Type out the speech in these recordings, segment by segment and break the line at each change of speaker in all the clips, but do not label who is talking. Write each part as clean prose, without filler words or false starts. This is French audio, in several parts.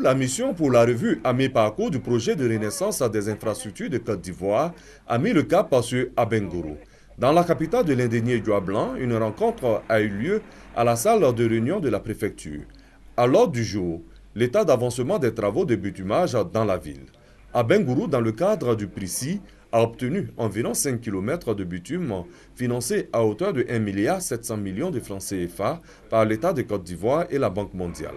La mission pour la revue à mi-parcours du projet de renaissance des infrastructures de Côte d'Ivoire a mis le cap sur Abengourou. Dans la capitale de l'Indénié Blanc, une rencontre a eu lieu à la salle de réunion de la préfecture. À l'ordre du jour, l'état d'avancement des travaux de bitumage dans la ville. Abengourou, dans le cadre du PRICI, a obtenu environ 5 km de bitume financé à hauteur de 1,7 milliard de francs CFA par l'État de Côte d'Ivoire et la Banque mondiale.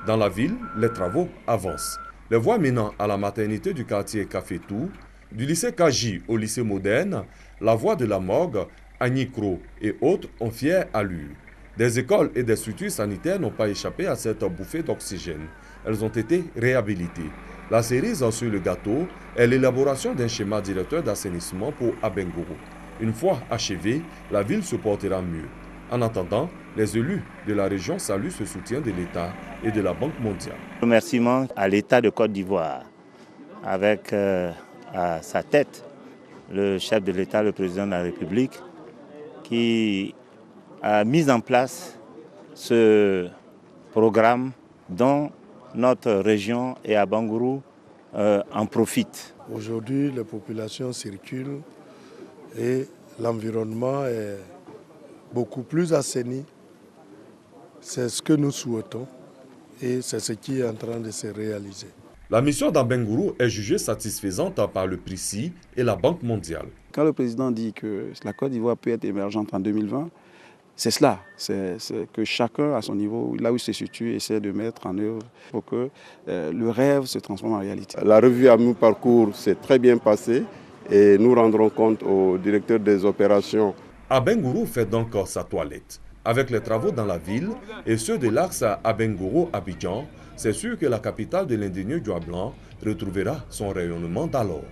Dans la ville, les travaux avancent. Les voies menant à la maternité du quartier Cafétou, du lycée Kaji au lycée moderne, la voie de la morgue, Agnicro et autres ont fière allure. Des écoles et des structures sanitaires n'ont pas échappé à cette bouffée d'oxygène. Elles ont été réhabilitées. La cerise sur le gâteau est l'élaboration d'un schéma directeur d'assainissement pour Abengourou. Une fois achevé, la ville se portera mieux. En attendant, les élus de la région saluent ce soutien de l'État et de la Banque mondiale.
Remerciement à l'État de Côte d'Ivoire, avec à sa tête le chef de l'État, le président de la République, qui a mis en place ce programme dont notre région et Abengourou en profitent.
Aujourd'hui, les populations circulent et l'environnement est beaucoup plus assaini. C'est ce que nous souhaitons et c'est ce qui est en train de se réaliser.
La mission d'Abengourou est jugée satisfaisante par le PRICI et la Banque mondiale.
Quand le président dit que la Côte d'Ivoire peut être émergente en 2020, c'est cela, c'est que chacun à son niveau, là où il se situe, essaie de mettre en œuvre pour que le rêve se transforme en réalité.
La revue à mi-parcours s'est très bien passée et nous rendrons compte au directeur des opérations.
Abengourou fait donc sa toilette. Avec les travaux dans la ville et ceux de l'axe Abengourou-Abidjan, c'est sûr que la capitale de l'Indénié Blanc retrouvera son rayonnement d'alors.